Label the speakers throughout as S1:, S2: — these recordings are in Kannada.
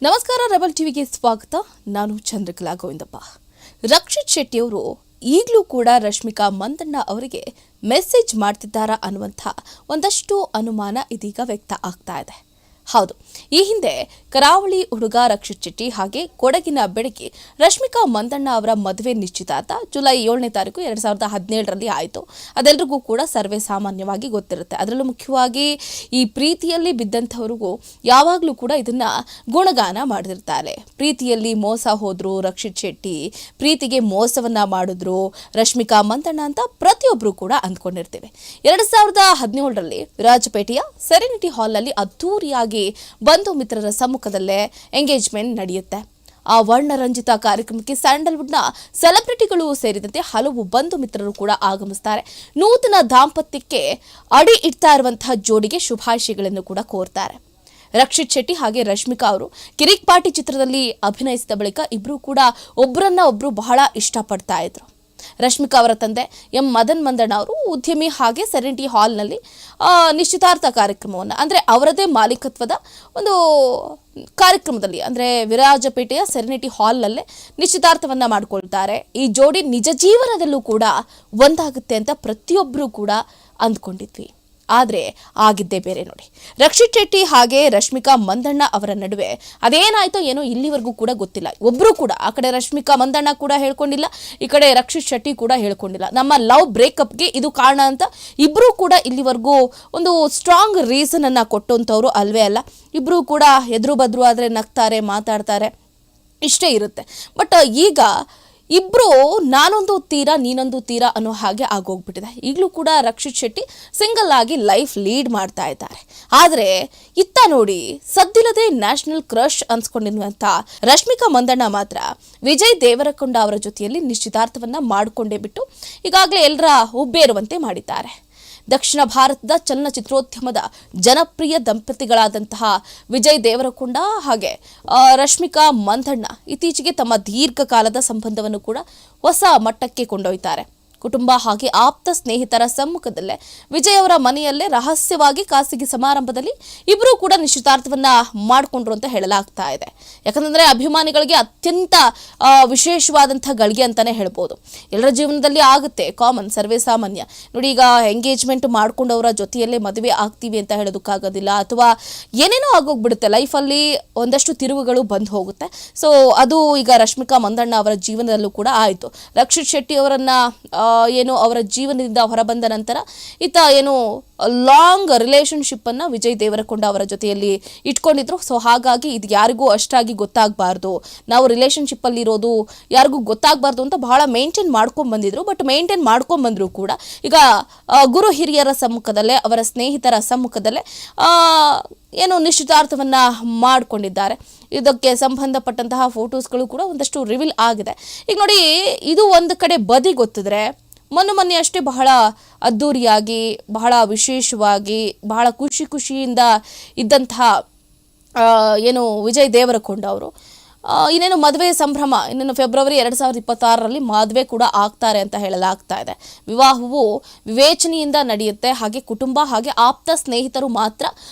S1: ನಮಸ್ಕಾರ, ರೆಬಲ್ ಟಿವಿಗೆ ಸ್ವಾಗತ. ನಾನು ಚಂದ್ರಕಲಾ ಗೋವಿಂದಪ್ಪ. ರಕ್ಷಿತ್ ಶೆಟ್ಟಿ ಅವರು ಈಗಲೂ ಕೂಡ ರಶ್ಮಿಕಾ ಮಂದಣ್ಣ ಅವರಿಗೆ ಮೆಸೇಜ್ ಮಾಡ್ತಿದ್ದಾರಾ ಅನ್ನುವಂಥ ಒಂದಷ್ಟು ಅನುಮಾನ ಇದೀಗ ವ್ಯಕ್ತ ಆಗ್ತಾ ಇದೆ. ಹೌದು, ಈ ಹಿಂದೆ ಕರಾವಳಿ ಹುಡುಗ ರಕ್ಷಿತ್ ಶೆಟ್ಟಿ ಹಾಗೆ ಕೊಡಗಿನ ಬೆಡಗಿ ರಶ್ಮಿಕಾ ಮಂದಣ್ಣ ಅವರ ಮದುವೆ ನಿಶ್ಚಿತಾರ್ಥ ಜುಲೈ 7ನೇ ತಾರೀಕು 2017ರಲ್ಲಿ ಆಯಿತು. ಅದೆಲ್ಲರಿಗೂ ಕೂಡ ಸರ್ವೇ ಸಾಮಾನ್ಯವಾಗಿ ಗೊತ್ತಿರುತ್ತೆ. ಅದರಲ್ಲೂ ಮುಖ್ಯವಾಗಿ ಈ ಪ್ರೀತಿಯಲ್ಲಿ ಬಿದ್ದಂಥವ್ರಿಗೂ ಯಾವಾಗಲೂ ಕೂಡ ಇದನ್ನ ಗುಣಗಾನ ಮಾಡಿರ್ತಾರೆ. ಪ್ರೀತಿಯಲ್ಲಿ ಮೋಸ ಹೋದ್ರು ರಕ್ಷಿತ್ ಶೆಟ್ಟಿ, ಪ್ರೀತಿಗೆ ಮೋಸವನ್ನ ಮಾಡಿದ್ರು ರಶ್ಮಿಕಾ ಮಂದಣ್ಣ ಅಂತ ಪ್ರತಿಯೊಬ್ಬರು ಕೂಡ ಅಂದ್ಕೊಂಡಿರ್ತೇವೆ. 2017ರಲ್ಲಿ ವಿರಾಜಪೇಟೆಯ ಸೆರೆನಿಟಿ ಹಾಲ್ನಲ್ಲಿ ಅದ್ದೂರಿಯಾಗಿ ಬಂಧು ಮಿತ್ರರ ಸಮ್ಮುಖದಲ್ಲೇ ಎಂಗೇಜ್ಮೆಂಟ್ ನಡೆಯುತ್ತೆ. ಆ ವರ್ಣರಂಜಿತ ಕಾರ್ಯಕ್ರಮಕ್ಕೆ ಸ್ಯಾಂಡಲ್ವುಡ್ನ ಸೆಲೆಬ್ರಿಟಿಗಳು ಸೇರಿದಂತೆ ಹಲವು ಬಂಧು ಮಿತ್ರರು ಕೂಡ ಆಗಮಿಸ್ತಾರೆ. ನೂತನ ದಾಂಪತ್ಯಕ್ಕೆ ಅಡಿ ಇಡ್ತಾ ಇರುವಂತಹ ಜೋಡಿಗೆ ಶುಭಾಶಯಗಳನ್ನು ಕೂಡ ಕೋರ್ತಾರೆ. ರಕ್ಷಿತ್ ಶೆಟ್ಟಿ ಹಾಗೆ ರಶ್ಮಿಕಾ ಅವರು ಕಿರಿಕ್ ಪಾರ್ಟಿ ಚಿತ್ರದಲ್ಲಿ ಅಭಿನಯಿಸಿದ ಬಳಿಕ ಇಬ್ರು ಕೂಡ ಒಬ್ಬರು ಬಹಳ ಇಷ್ಟಪಡ್ತಾ ಇದ್ರು. ರಶ್ಮಿಕಾ ಅವರ ತಂದೆ ಎಂ ಮದನ್ ಮಂದಣ್ಣ ಅವರು ಉದ್ಯಮಿ ಹಾಗೆ ಸೆರೆನಿಟಿ ಹಾಲ್ನಲ್ಲಿ ನಿಶ್ಚಿತಾರ್ಥ ಕಾರ್ಯಕ್ರಮವನ್ನು ಅಂದರೆ ಅವರದೇ ಮಾಲೀಕತ್ವದ ಒಂದು ಕಾರ್ಯಕ್ರಮದಲ್ಲಿ ಅಂದರೆ ವಿರಾಜಪೇಟೆಯ ಸೆರೆನಿಟಿ ಹಾಲ್ನಲ್ಲೇ ನಿಶ್ಚಿತಾರ್ಥವನ್ನು ಮಾಡಿಕೊಳ್ತಾರೆ. ಈ ಜೋಡಿ ನಿಜ ಜೀವನದಲ್ಲೂ ಕೂಡ ಒಂದಾಗುತ್ತೆ ಅಂತ ಪ್ರತಿಯೊಬ್ಬರು ಕೂಡ ಅಂದ್ಕೊಂಡಿದ್ವಿ. ಆದರೆ ಆಗಿದ್ದೇ ಬೇರೆ ನೋಡಿ. ರಕ್ಷಿತ್ ಶೆಟ್ಟಿ ಹಾಗೆ ರಶ್ಮಿಕಾ ಮಂದಣ್ಣ ಅವರ ನಡುವೆ ಅದೇನಾಯ್ತೋ ಏನೋ ಇಲ್ಲಿವರೆಗೂ ಕೂಡ ಗೊತ್ತಿಲ್ಲ. ಒಬ್ಬರು ಕೂಡ ಆ ಕಡೆ ರಶ್ಮಿಕಾ ಮಂದಣ್ಣ ಕೂಡ ಹೇಳ್ಕೊಂಡಿಲ್ಲ, ಈ ಕಡೆ ರಕ್ಷಿತ್ ಶೆಟ್ಟಿ ಕೂಡ ಹೇಳ್ಕೊಂಡಿಲ್ಲ. ನಮ್ಮ ಲವ್ ಬ್ರೇಕಪ್ಗೆ ಇದು ಕಾರಣ ಅಂತ ಇಬ್ಬರೂ ಕೂಡ ಇಲ್ಲಿವರೆಗೂ ಒಂದು ಸ್ಟ್ರಾಂಗ್ ರೀಸನ್ ಅನ್ನ ಕೊಟ್ಟಂಥವ್ರು ಅಲ್ವೇ ಅಲ್ಲ. ಇಬ್ಬರೂ ಕೂಡ ಎದುರು ಬದ್ರು ಆದರೆ ನಗ್ತಾರೆ, ಮಾತಾಡ್ತಾರೆ, ಇಷ್ಟೇ ಇರುತ್ತೆ. ಬಟ್ ಈಗ ಇಬ್ರು ನಾನೊಂದು ತೀರ ನೀನೊಂದು ತೀರ ಅನ್ನೋ ಹಾಗೆ ಆಗೋಗ್ಬಿಟ್ಟಿದೆ. ಈಗಲೂ ಕೂಡ ರಕ್ಷಿತ್ ಶೆಟ್ಟಿ ಸಿಂಗಲ್ ಆಗಿ ಲೈಫ್ ಲೀಡ್ ಮಾಡ್ತಾ ಇದ್ದಾರೆ. ಆದರೆ ಇತ್ತ ನೋಡಿ, ಸದ್ದಿಲ್ಲದೆ ನ್ಯಾಷನಲ್ ಕ್ರಶ್ ಅನ್ಸ್ಕೊಂಡಿರುವಂತ ರಶ್ಮಿಕಾ ಮಂದಣ್ಣ ಮಾತ್ರ ವಿಜಯ್ ದೇವರಕೊಂಡ ಅವರ ಜೊತೆಯಲ್ಲಿ ನಿಶ್ಚಿತಾರ್ಥವನ್ನ ಮಾಡಿಕೊಂಡೇ ಬಿಟ್ಟು ಈಗಾಗಲೇ ಎಲ್ಲರ ಹುಬ್ಬೇರುವಂತೆ ಮಾಡಿದ್ದಾರೆ. ದಕ್ಷಿಣ ಭಾರತದ ಚಲನಚಿತ್ರೋದ್ಯಮದ ಜನಪ್ರಿಯ ದಂಪತಿಗಳಾದಂತಹ ವಿಜಯ್ ದೇವರಕೊಂಡ ಹಾಗೆ ರಶ್ಮಿಕಾ ಮಂದಣ್ಣ ಇತ್ತೀಚೆಗೆ ತಮ್ಮ ದೀರ್ಘಕಾಲದ ಸಂಬಂಧವನ್ನು ಕೂಡ ಹೊಸ ಮಟ್ಟಕ್ಕೆ ಕೊಂಡೊಯ್ತಾರೆ. ಕುಟುಂಬ ಹಾಗೆ ಆಪ್ತ ಸ್ನೇಹಿತರ ಸಮ್ಮುಖದಲ್ಲೇ ವಿಜಯ್ ಅವರ ಮನೆಯಲ್ಲೇ ರಹಸ್ಯವಾಗಿ ಖಾಸಗಿ ಸಮಾರಂಭದಲ್ಲಿ ಇಬ್ಬರೂ ಕೂಡ ನಿಶ್ಚಿತಾರ್ಥವನ್ನ ಮಾಡಿಕೊಂಡ್ರು ಅಂತ ಹೇಳಲಾಗ್ತಾ ಇದೆ. ಯಾಕಂದ್ರೆ ಅಭಿಮಾನಿಗಳಿಗೆ ಅತ್ಯಂತ ವಿಶೇಷವಾದಂತಹ ಗಳಿಗೆ ಅಂತಾನೆ ಹೇಳ್ಬೋದು. ಎಲ್ಲರ ಜೀವನದಲ್ಲಿ ಆಗುತ್ತೆ, ಕಾಮನ್, ಸರ್ವೇ ಸಾಮಾನ್ಯ ನೋಡಿ. ಈಗ ಎಂಗೇಜ್ಮೆಂಟ್ ಮಾಡ್ಕೊಂಡವರ ಜೊತೆಯಲ್ಲೇ ಮದುವೆ ಆಗ್ತೀವಿ ಅಂತ ಹೇಳೋದಕ್ಕಾಗೋದಿಲ್ಲ, ಅಥವಾ ಏನೇನೋ ಆಗೋಗ್ಬಿಡುತ್ತೆ ಲೈಫಲ್ಲಿ, ಒಂದಷ್ಟು ತಿರುವುಗಳು ಬಂದು ಹೋಗುತ್ತೆ. ಸೊ ಅದು ಈಗ ರಶ್ಮಿಕಾ ಮಂದಣ್ಣ ಅವರ ಜೀವನದಲ್ಲೂ ಕೂಡ ಆಯಿತು. ರಕ್ಷಿತ್ ಶೆಟ್ಟಿ ಅವರನ್ನ ಏನು ಅವರ ಜೀವನದಿಂದ ಹೊರಬಂದ ನಂತರ ಈತ ಏನು ಲಾಂಗ್ ರಿಲೇಶನ್ಶಿಪ್ ಅನ್ನ ವಿಜಯ್ ದೇವರಕೊಂಡ ಅವರ ಜೊತೆಯಲ್ಲಿ ಇಟ್ಕೊಂಡಿದ್ರು. ಸೊ ಹಾಗಾಗಿ ಇದು ಯಾರಿಗೂ ಅಷ್ಟಾಗಿ ಗೊತ್ತಾಗಬಾರ್ದು, ನಾವು ರಿಲೇಶನ್ಶಿಪ್ ಅಲ್ಲಿ ಇರೋದು ಯಾರಿಗೂ ಗೊತ್ತಾಗಬಾರ್ದು ಅಂತ ಬಹಳ ಮೇಂಟೈನ್ ಮಾಡ್ಕೊಂಡ್ ಬಂದಿದ್ರು. ಬಟ್ ಮೇಂಟೈನ್ ಮಾಡ್ಕೊಂಡ್ ಬಂದ್ರು ಕೂಡ ಈಗ ಗುರು ಹಿರಿಯರ ಸಮ್ಮುಖದಲ್ಲೇ, ಅವರ ಸ್ನೇಹಿತರ ಸಮ್ಮುಖದಲ್ಲೇ ಏನು ನಿಶ್ಚಿತಾರ್ಥವನ್ನ ಮಾಡಿಕೊಂಡಿದ್ದಾರೆ. ಇದಕ್ಕೆ ಸಂಬಂಧಪಟ್ಟಂತಹ ಫೋಟೋಸ್ಗಳು ಕೂಡ ಒಂದಷ್ಟು ರಿವೀಲ್ ಆಗಿದೆ. ಈಗ ನೋಡಿ, ಇದು ಒಂದು ಕಡೆ ಬದಿ ಗೊತ್ತಿದ್ರೆ ಮೊನ್ನೆ ಅಷ್ಟೇ ಬಹಳ ಅದ್ದೂರಿಯಾಗಿ, ಬಹಳ ವಿಶೇಷವಾಗಿ, ಬಹಳ ಖುಷಿಯಿಂದ ಇದ್ದಂತಹ ಏನು ವಿಜಯ್ ದೇವರಕೊಂಡ ಅವರು ಇನ್ನೇನು ಮದುವೆ ಸಂಭ್ರಮ, ಇನ್ನೇನು ಫೆಬ್ರವರಿ 2026ರಲ್ಲಿ ಮದುವೆ ಕೂಡ ಆಗ್ತಾರೆ ಅಂತ ಹೇಳಲಾಗ್ತಾ ಇದೆ. ವಿವಾಹವು ವಿವೇಚನೆಯಿಂದ ನಡೆಯುತ್ತೆ, ಹಾಗೆ ಕುಟುಂಬ ಹಾಗೆ ಆಪ್ತ ಸ್ನೇಹಿತರು ಮಾತ್ರ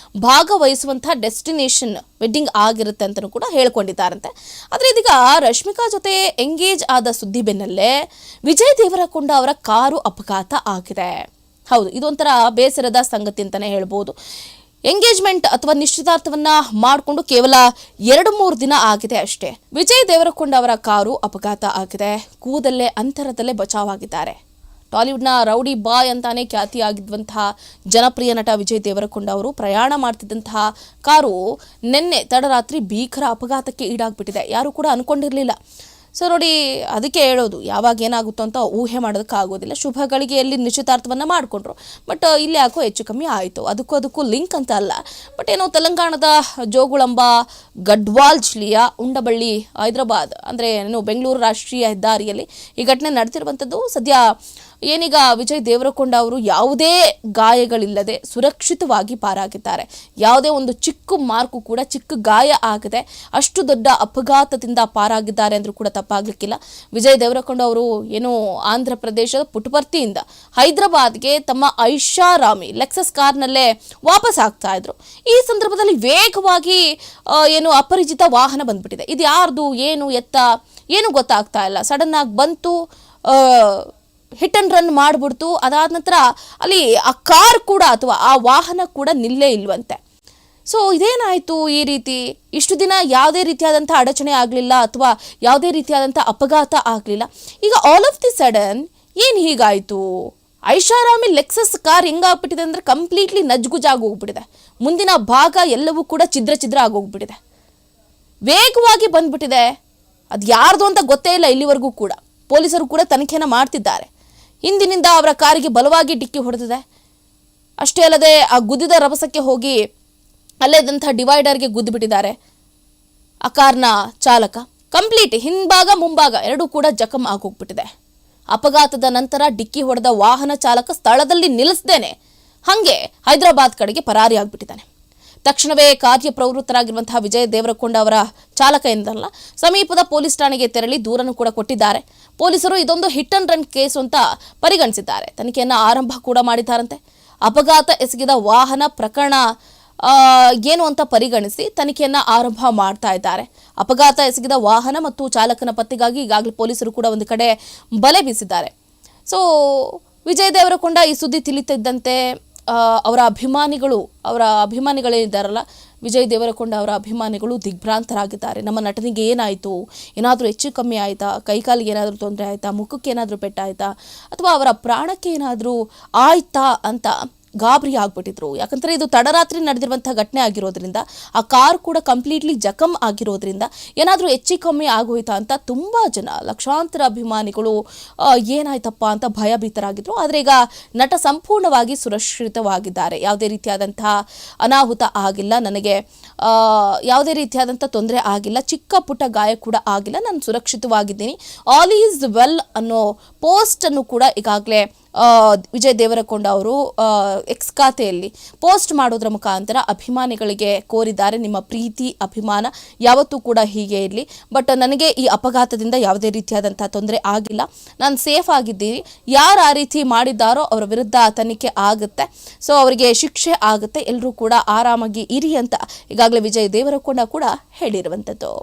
S1: ಭಾಗವಹಿಸುವಂತಹ ಡೆಸ್ಟಿನೇಷನ್ ವೆಡ್ಡಿಂಗ್ ಆಗಿರುತ್ತೆ ಅಂತಲೂ ಕೂಡ ಹೇಳ್ಕೊಂಡಿದ್ದಾರಂತೆ. ಆದರೆ ಇದೀಗ ರಶ್ಮಿಕಾ ಜೊತೆ ಎಂಗೇಜ್ ಆದ ಸುದ್ದಿ ಬೆನ್ನಲ್ಲೇ ವಿಜಯ್ ದೇವರಕೊಂಡ ಅವರ ಕಾರು ಅಪಘಾತ ಆಗಿದೆ. ಹೌದು, ಇದೊಂಥರ ಬೇಸರದ ಸಂಗತಿ ಅಂತಾನೆ ಹೇಳ್ಬೋದು. ಎಂಗೇಜ್ಮೆಂಟ್ ಅಥವಾ ನಿಶ್ಚಿತಾರ್ಥವನ್ನ ಮಾಡಿಕೊಂಡು ಕೇವಲ 2-3 ದಿನ ಆಗಿದೆ ಅಷ್ಟೇ. ವಿಜಯ್ ದೇವರಕೊಂಡ ಅವರ ಕಾರು ಅಪಘಾತ ಆಗಿದೆ. ಕೂದಲೇ ಅಂತರದಲ್ಲೇ ಬಚಾವಾಗಿದ್ದಾರೆ. ಟಾಲಿವುಡ್ನ ರೌಡಿ ಬಾಯ್ ಅಂತಾನೆ ಖ್ಯಾತಿಯಾಗಿದ್ದಂತಹ ಜನಪ್ರಿಯ ನಟ ವಿಜಯ್ ದೇವರಕೊಂಡ ಅವರು ಪ್ರಯಾಣ ಮಾಡ್ತಿದ್ದಂತಹ ಕಾರು ನಿನ್ನೆ ತಡರಾತ್ರಿ ಭೀಕರ ಅಪಘಾತಕ್ಕೆ ಈಡಾಗ್ಬಿಟ್ಟಿದೆ. ಯಾರು ಕೂಡ ಅನ್ಕೊಂಡಿರ್ಲಿಲ್ಲ. ಸೊ ನೋಡಿ, ಅದಕ್ಕೆ ಹೇಳೋದು, ಯಾವಾಗ ಏನಾಗುತ್ತೋ ಅಂತ ಊಹೆ ಮಾಡೋದಕ್ಕಾಗೋದಿಲ್ಲ. ಶುಭ ಗಳಿಗೆಯಲ್ಲಿ ನಿಶ್ಚಿತಾರ್ಥವನ್ನ ಮಾಡಿಕೊಂಡ್ರು, ಬಟ್ ಇಲ್ಲಿ ಯಾಕೋ ಹೆಚ್ಚು ಕಮ್ಮಿ ಆಯಿತು. ಅದಕ್ಕೂ ಲಿಂಕ್ ಅಂತ ಅಲ್ಲ, ಬಟ್ ಏನೋ ತೆಲಂಗಾಣದ ಜೋಗುಳಂಬ ಗಡ್ವಾಲ್ ಜಿಲ್ಲೆಯ ಉಂಡಬಳ್ಳಿ ಹೈದರಾಬಾದ್ ಅಂದರೆ ಏನು ಬೆಂಗಳೂರು ರಾಷ್ಟ್ರೀಯ ಹೆದ್ದಾರಿಯಲ್ಲಿ ಈ ಘಟನೆ ನಡೆದಿರುವಂಥದ್ದು. ಸದ್ಯ ಏನೀಗ ವಿಜಯ್ ದೇವರಕೊಂಡ ಅವರು ಯಾವುದೇ ಗಾಯಗಳಿಲ್ಲದೆ ಸುರಕ್ಷಿತವಾಗಿ ಪಾರಾಗಿದ್ದಾರೆ. ಯಾವುದೇ ಒಂದು ಚಿಕ್ಕ ಮಾರ್ಕು ಕೂಡ, ಚಿಕ್ಕ ಗಾಯ ಆಗದೆ ಅಷ್ಟು ದೊಡ್ಡ ಅಪಘಾತದಿಂದ ಪಾರಾಗಿದ್ದಾರೆ ಅಂದ್ರೂ ಕೂಡ ತಪ್ಪಾಗಲಿಕ್ಕಿಲ್ಲ. ವಿಜಯ್ ದೇವರಕೊಂಡ ಅವರು ಏನು ಆಂಧ್ರ ಪ್ರದೇಶದ ಪುಟಪರ್ತಿಯಿಂದ ಹೈದರಾಬಾದ್ಗೆ ತಮ್ಮ ಐಷಾರಾಮಿ ಲೆಕ್ಸಸ್ ಕಾರ್ನಲ್ಲೇ ವಾಪಸ್ ಆಗ್ತಾ ಇದ್ರು. ಈ ಸಂದರ್ಭದಲ್ಲಿ ವೇಗವಾಗಿ ಏನು ಅಪರಿಚಿತ ವಾಹನ ಬಂದ್ಬಿಟ್ಟಿದೆ. ಇದು ಯಾರ್ದು, ಏನು ಎತ್ತ ಏನು ಗೊತ್ತಾಗ್ತಾ ಇಲ್ಲ. ಸಡನ್ ಆಗಿ ಬಂತು, ಹಿಟ್ ಅಂಡ್ ರನ್ ಮಾಡಿಬಿಡ್ತು. ಅದಾದ ನಂತರ ಅಲ್ಲಿ ಆ ಕಾರ್ ಕೂಡ ಅಥವಾ ಆ ವಾಹನ ಕೂಡ ನಿಲ್ಲೇ ಇಲ್ವಂತೆ. ಸೊ ಇದೇನಾಯಿತು ಈ ರೀತಿ? ಇಷ್ಟು ದಿನ ಯಾವುದೇ ರೀತಿಯಾದಂಥ ಅಡಚಣೆ ಆಗಲಿಲ್ಲ ಅಥವಾ ಯಾವುದೇ ರೀತಿಯಾದಂಥ ಅಪಘಾತ ಆಗಲಿಲ್ಲ. ಈಗ ಆಲ್ ಆಫ್ ದಿ ಸಡನ್ ಏನು ಹೀಗಾಯಿತು? ಐಷಾರಾಮಿ ಲೆಕ್ಸಸ್ ಕಾರ್ ಹೆಂಗಾಗ್ಬಿಟ್ಟಿದೆ ಅಂದರೆ ಕಂಪ್ಲೀಟ್ಲಿ ನಜ್ಗುಜಾಗಿ ಹೋಗ್ಬಿಟ್ಟಿದೆ. ಮುಂದಿನ ಭಾಗ ಎಲ್ಲವೂ ಕೂಡ ಛಿದ್ರ ಆಗೋಗ್ಬಿಟ್ಟಿದೆ. ವೇಗವಾಗಿ ಬಂದ್ಬಿಟ್ಟಿದೆ. ಅದು ಯಾರ್ದು ಅಂತ ಗೊತ್ತೇ ಇಲ್ಲ ಇಲ್ಲಿವರೆಗೂ ಕೂಡ. ಪೊಲೀಸರು ಕೂಡ ತನಿಖೆಯನ್ನು ಮಾಡ್ತಿದ್ದಾರೆ. ಹಿಂದಿನಿಂದ ಅವರ ಕಾರಿಗೆ ಬಲವಾಗಿ ಡಿಕ್ಕಿ ಹೊಡೆದಿದೆ. ಅಷ್ಟೇ ಅಲ್ಲದೆ ಆ ಗುದ್ದಿದ ರಭಸಕ್ಕೆ ಹೋಗಿ ಅಲ್ಲೇದಂಥ ಡಿವೈಡರ್ಗೆ ಗುದ್ದುಬಿಟ್ಟಿದ್ದಾರೆ ಆ ಕಾರ್ನ ಚಾಲಕ. ಕಂಪ್ಲೀಟ್ ಹಿಂಭಾಗ ಮುಂಭಾಗ ಎರಡೂ ಕೂಡ ಜಖಂ ಆಗೋಗ್ಬಿಟ್ಟಿದೆ. ಅಪಘಾತದ ನಂತರ ಡಿಕ್ಕಿ ಹೊಡೆದ ವಾಹನ ಚಾಲಕ ಸ್ಥಳದಲ್ಲಿ ನಿಲ್ಲಿಸದೇನೆ ಹಾಗೆ ಹೈದರಾಬಾದ್ ಕಡೆಗೆ ಪರಾರಿ ಆಗ್ಬಿಟ್ಟಿದ್ದಾನೆ. ತಕ್ಷಣವೇ ಕಾರ್ಯಪ್ರವೃತ್ತರಾಗಿರುವಂತಹ ವಿಜಯ್ ದೇವರಕೊಂಡ ಅವರ ಚಾಲಕ ಎಂದಲ್ಲ, ಸಮೀಪದ ಪೊಲೀಸ್ ಠಾಣೆಗೆ ತೆರಳಿ ದೂರನ್ನು ಕೂಡ ಕೊಟ್ಟಿದ್ದಾರೆ. ಪೊಲೀಸರು ಇದೊಂದು ಹಿಟ್ ಅಂಡ್ ರನ್ ಕೇಸ್ ಅಂತ ಪರಿಗಣಿಸಿದ್ದಾರೆ. ತನಿಖೆಯನ್ನು ಆರಂಭ ಕೂಡ ಮಾಡಿದ್ದಾರಂತೆ. ಅಪಘಾತ ಎಸಗಿದ ವಾಹನ ಪ್ರಕರಣ ಏನು ಅಂತ ಪರಿಗಣಿಸಿ ತನಿಖೆಯನ್ನು ಆರಂಭ ಮಾಡ್ತಾ ಇದ್ದಾರೆ. ಅಪಘಾತ ಎಸಗಿದ ವಾಹನ ಮತ್ತು ಚಾಲಕನ ಪತ್ತೆಗಾಗಿ ಈಗಾಗಲೇ ಪೊಲೀಸರು ಕೂಡ ಒಂದು ಕಡೆ ಬಲೆ ಬೀಸಿದ್ದಾರೆ. ಸೊ ವಿಜಯ್ ದೇವರಕೊಂಡ ಈ ಸುದ್ದಿ ತಿಳಿತಿದ್ದಂತೆ ಅವರ ಅಭಿಮಾನಿಗಳೇನಿದ್ದಾರಲ್ಲ, ವಿಜಯ್ ದೇವರಕೊಂಡ ಅವರ ಅಭಿಮಾನಿಗಳು ದಿಗ್ಭ್ರಾಂತರಾಗಿದ್ದಾರೆ. ನಮ್ಮ ನಟನಿಗೆ ಏನಾಯಿತು? ಏನಾದರೂ ಹೆಚ್ಚು ಕಮ್ಮಿ ಆಯಿತಾ? ಕೈಕಾಲಿಗೆ ಏನಾದರೂ ತೊಂದರೆ ಆಯಿತಾ? ಮುಖಕ್ಕೆ ಏನಾದರೂ ಪೆಟ್ಟಾಯಿತಾ? ಅಥವಾ ಅವರ ಪ್ರಾಣಕ್ಕೆ ಏನಾದರೂ ಆಯ್ತಾ ಅಂತ ಗಾಬರಿ ಆಗ್ಬಿಟ್ಟಿದ್ರು. ಯಾಕಂದರೆ ಇದು ತಡರಾತ್ರಿ ನಡೆದಿರುವಂಥ ಘಟನೆ ಆಗಿರೋದ್ರಿಂದ, ಆ ಕಾರ್ ಕೂಡ ಕಂಪ್ಲೀಟ್ಲಿ ಜಖಂ ಆಗಿರೋದ್ರಿಂದ ಏನಾದರೂ ಹೆಚ್ಚು ಕಮ್ಮಿ ಆಗೋಯ್ತಾ ಅಂತ ತುಂಬ ಜನ, ಲಕ್ಷಾಂತರ ಅಭಿಮಾನಿಗಳು ಏನಾಯ್ತಪ್ಪ ಅಂತ ಭಯಭೀತರಾಗಿದ್ರು. ಆದರೆ ಈಗ ನಟ ಸಂಪೂರ್ಣವಾಗಿ ಸುರಕ್ಷಿತವಾಗಿದ್ದಾರೆ. ಯಾವುದೇ ರೀತಿಯಾದಂತಹ ಅನಾಹುತ ಆಗಿಲ್ಲ, ನನಗೆ ಯಾವುದೇ ರೀತಿಯಾದಂಥ ತೊಂದರೆ ಆಗಿಲ್ಲ, ಚಿಕ್ಕ ಪುಟ್ಟ ಗಾಯ ಕೂಡ ಆಗಿಲ್ಲ, ನಾನು ಸುರಕ್ಷಿತವಾಗಿದ್ದೀನಿ, ಆಲ್ ಈಸ್ ವೆಲ್ ಅನ್ನೋ ಪೋಸ್ಟನ್ನು ಕೂಡ ಈಗಾಗಲೇ ವಿಜಯ್ ದೇವರಕೊಂಡ ಅವರು ಎಕ್ಸ್ ಖಾತೆಯಲ್ಲಿ ಪೋಸ್ಟ್ ಮಾಡೋದ್ರ ಮುಖಾಂತರ ಅಭಿಮಾನಿಗಳಿಗೆ ಕೋರಿದ್ದಾರೆ, ನಿಮ್ಮ ಪ್ರೀತಿ ಅಭಿಮಾನ ಯಾವತ್ತೂ ಕೂಡ ಹೀಗೆ ಇರಲಿ, ಬಟ್ ನನಗೆ ಈ ಅಪಘಾತದಿಂದ ಯಾವುದೇ ರೀತಿಯಾದಂಥ ತೊಂದರೆ ಆಗಿಲ್ಲ, ನಾನು ಸೇಫ್ ಆಗಿದ್ದೀನಿ, ಯಾರು ಆ ರೀತಿ ಮಾಡಿದ್ದಾರೋ ಅವರ ವಿರುದ್ಧ ತನಿಖೆ ಆಗುತ್ತೆ, ಸೊ ಅವರಿಗೆ ಶಿಕ್ಷೆ ಆಗುತ್ತೆ, ಎಲ್ಲರೂ ಕೂಡ ಆರಾಮಾಗಿ ಇರಿ ಅಂತ ಈಗಾಗಲೇ ವಿಜಯ್ ದೇವರಕೊಂಡ ಕೂಡ ಹೇಳಿರುವಂಥದ್ದು.